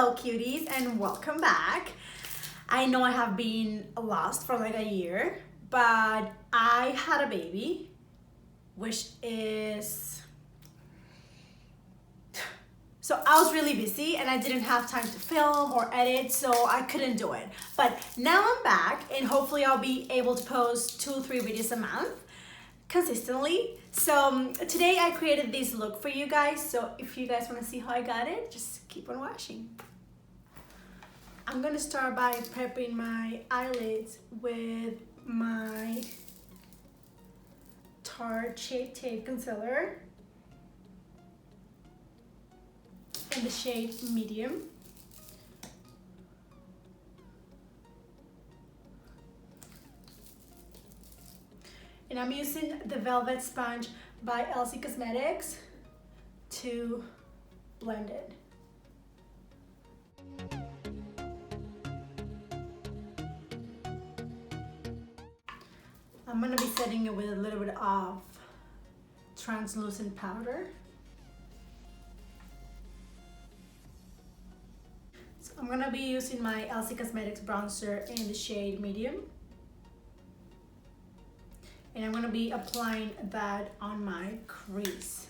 Hello cuties and welcome back. I know I have been lost for like a year, but I had a baby, which is... So I was really busy and I didn't have time to film or edit, so I couldn't do it. But now I'm back and hopefully I'll be able to post 2-3 videos a month consistently. So today I created this look for you guys, so if you guys want to see how I got it, just keep on watching. I'm gonna start by prepping my eyelids with my Tarte Shape Tape Concealer in the shade medium. And I'm using the Velvet Sponge by Elcie Cosmetics to blend it. I'm gonna be setting it with a little bit of translucent powder. So I'm gonna be using my Elcie Cosmetics bronzer in the shade medium. And I'm gonna be applying that on my crease.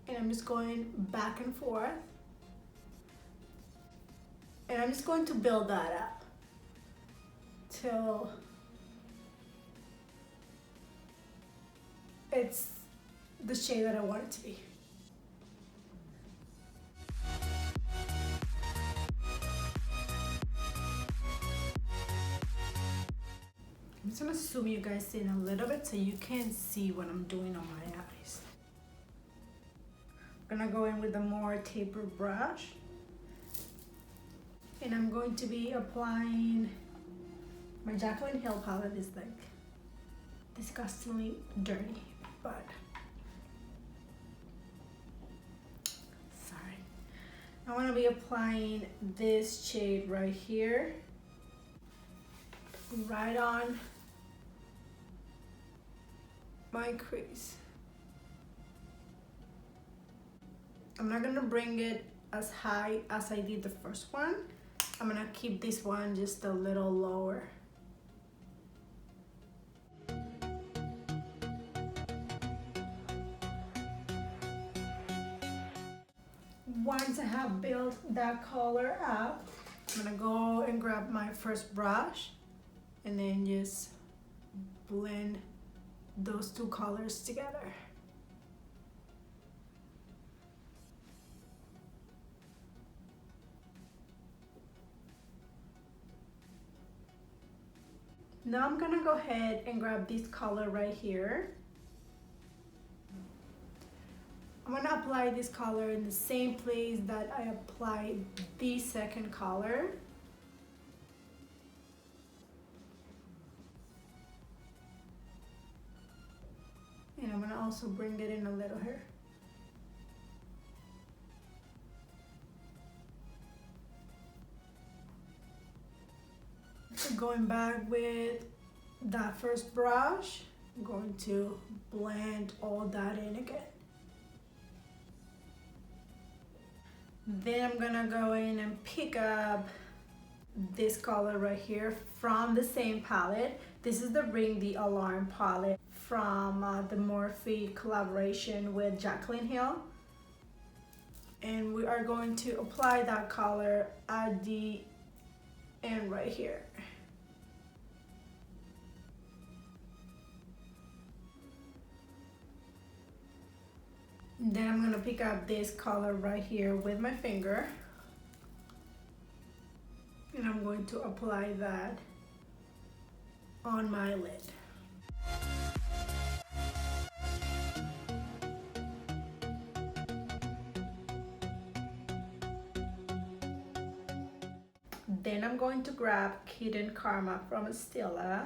And I'm just going back and forth. And I'm just going to build that up till it's the shade that I want it to be. I'm just gonna zoom you guys in a little bit so you can see what I'm doing on my eyes. I'm gonna go in with a more tapered brush. And I'm going to be applying my Jaclyn Hill palette. Is like disgustingly dirty, but sorry. I want to be applying this shade right here, right on my crease. I'm not gonna bring it as high as I did the first one. I'm gonna keep this one just a little lower. Once I have built that color up, I'm gonna go and grab my first brush and then just blend those two colors together. Now I'm gonna go ahead and grab this color right here. I'm gonna apply this color in the same place that I applied the second color. And I'm gonna also bring it in a little here. Going back with that first brush, I'm going to blend all that in again. Then I'm gonna go in and pick up this color right here from the same palette. This is the Ring the Alarm palette from the Morphe collaboration with Jaclyn Hill. And we are going to apply that color at the end right here. Then I'm gonna pick up this color right here with my finger. And I'm going to apply that on my lid. Then I'm going to grab Hidden Karma from Stila.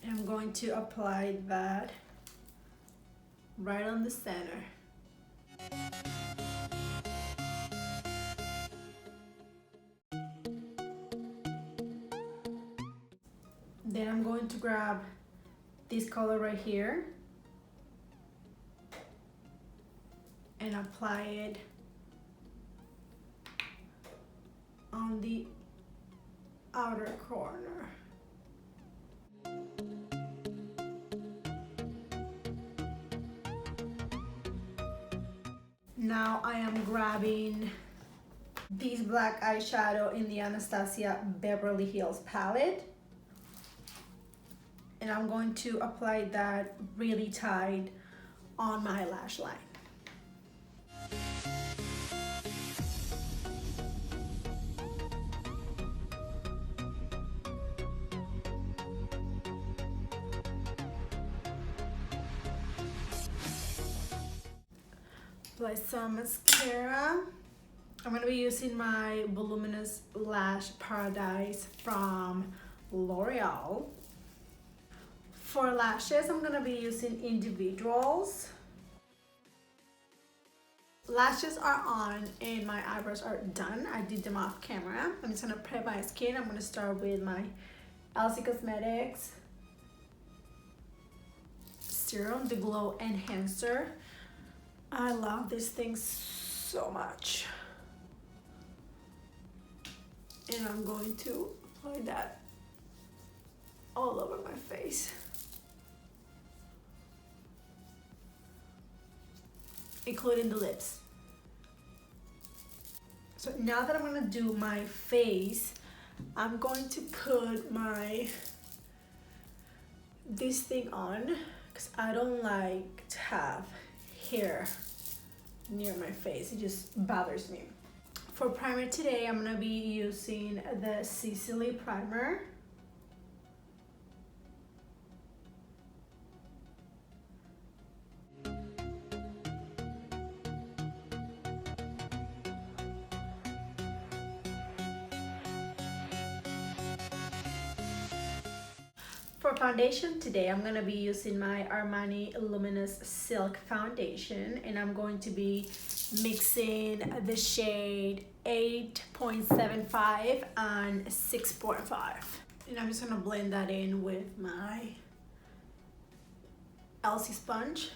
And I'm going to apply that right on the center. Then I'm going to grab this color right here and apply it on the outer corner. Now I am grabbing this black eyeshadow in the Anastasia Beverly Hills palette, and I'm going to apply that really tight on my lash line. Apply some mascara. I'm going to be using my voluminous lash Paradise from L'Oreal. For lashes, I'm going to be using individuals. Lashes are on and my eyebrows are done. I did them off camera. I'm just going to prep my skin. I'm going to start with my Elcie Cosmetics Serum, the Glow Enhancer. I love this thing so much. And I'm going to apply that all over my face, including the lips. So now that I'm gonna do my face, I'm going to put this thing on because I don't like to have hair near my face. It just bothers me. For primer today, I'm gonna be using the Sisley primer. For foundation today, I'm gonna be using my Armani Luminous Silk Foundation, and I'm going to be mixing the shade 8.75 and 6.5. And I'm just gonna blend that in with my Elcie sponge.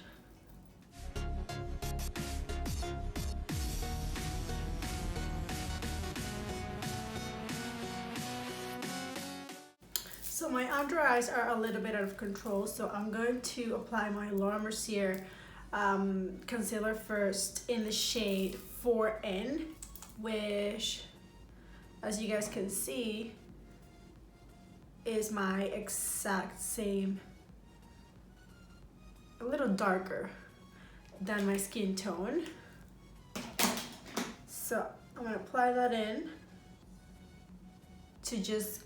So my under eyes are a little bit out of control, so I'm going to apply my Laura Mercier concealer first in the shade 4N, which, as you guys can see, is my exact same, a little darker than my skin tone. So I'm gonna apply that in to just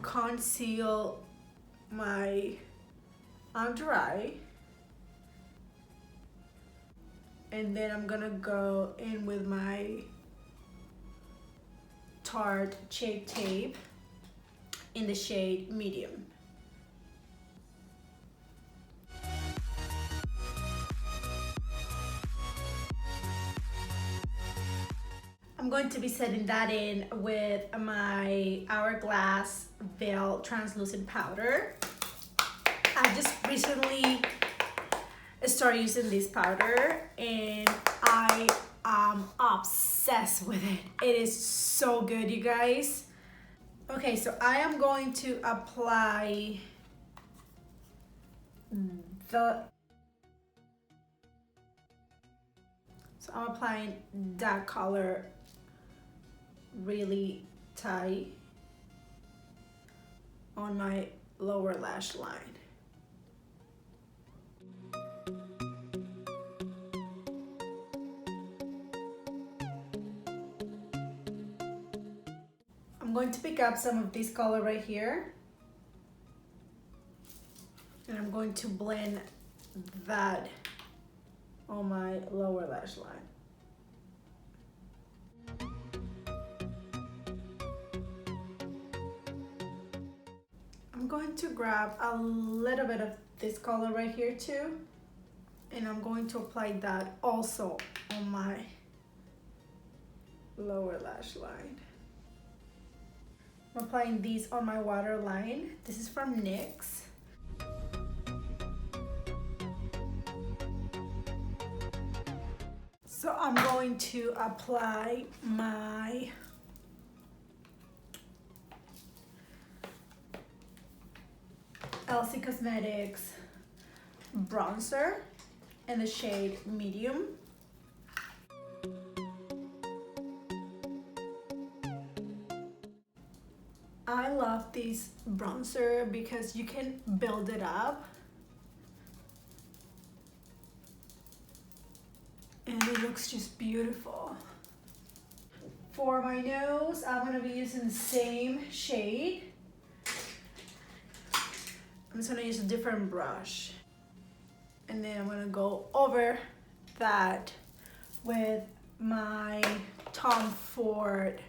conceal my under eye, and then I'm gonna go in with my Tarte Shape Tape in the shade medium. I'm going to be setting that in with my Hourglass Veil Translucent Powder. I just recently started using this powder and I am obsessed with it. It is so good, you guys. Okay, so I am going to apply I'm applying that color really tight on my lower lash line. I'm going to pick up some of this color right here, and I'm going to blend that on my lower lash line. I'm going to grab a little bit of this color right here too, and I'm going to apply that also on my lower lash line. I'm applying these on my waterline. This is from NYX. So I'm going to apply my Elcie Cosmetics bronzer in the shade medium. I love this bronzer because you can build it up and it looks just beautiful. For my nose, I'm gonna be using the same shade. I'm just gonna use a different brush. And then I'm gonna go over that with my Tom Ford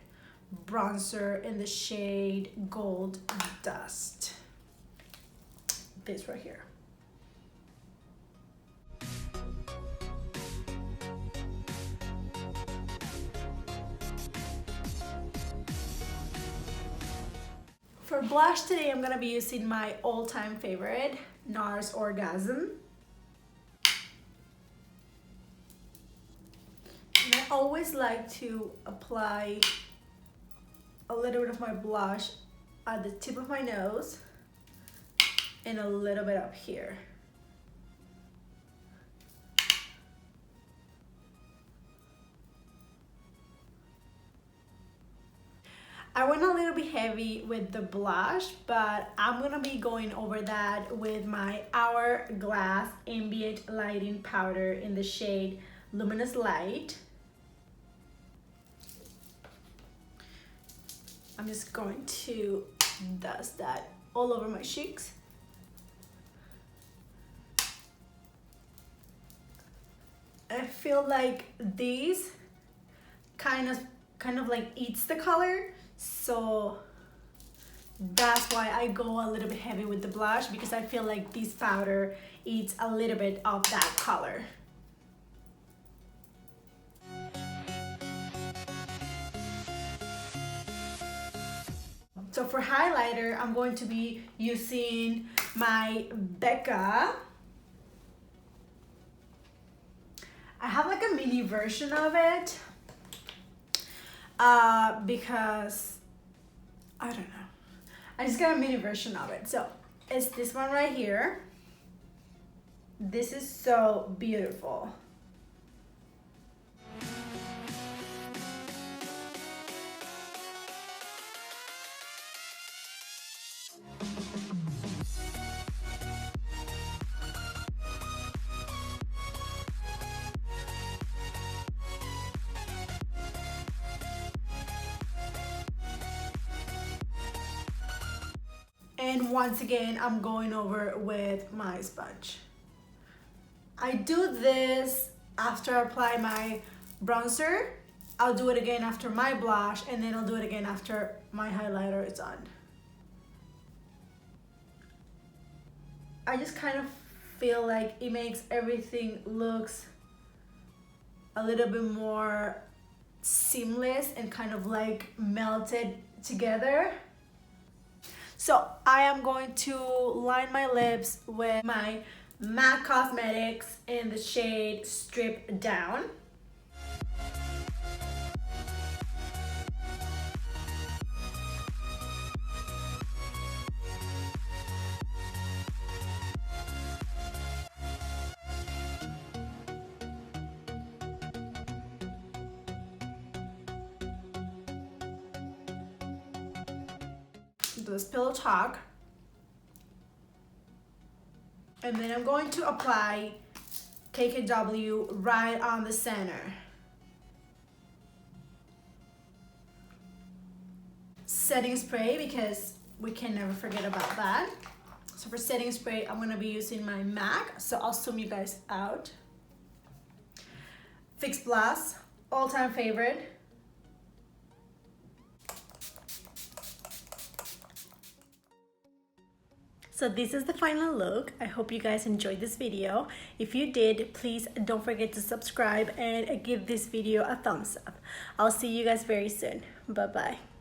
bronzer in the shade Gold Dust. This right here. For blush today, I'm gonna be using my all-time favorite, Nars Orgasm. And I always like to apply a little bit of my blush at the tip of my nose and a little bit up here. I went a little bit heavy with the blush, but I'm gonna be going over that with my Hourglass Ambient Lighting Powder in the shade Luminous Light. I'm just going to dust that all over my cheeks. I feel like these kind of like eats the color, so that's why I go a little bit heavy with the blush, because I feel like this powder eats a little bit of that color. So for highlighter, I'm going to be using my Becca. I have like a mini version of it because I don't know. I just got a mini version of it. So it's this one right here. This is so beautiful. And once again, I'm going over with my sponge. I do this after I apply my bronzer. I'll do it again after my blush, and then I'll do it again after my highlighter is on. I just kind of feel like it makes everything looks a little bit more seamless and kind of like melted together. So I am going to line my lips with my MAC Cosmetics in the shade Strip Down. Do this pillow talk, and then I'm going to apply KKW right on the center. Setting spray, because we can never forget about that. So for setting spray, I'm going to be using my MAC, so I'll zoom you guys out. Fix Plus, all-time favorite. So this is the final look. I hope you guys enjoyed this video. If you did, please don't forget to subscribe and give this video a thumbs up. I'll see you guys very soon. Bye-bye.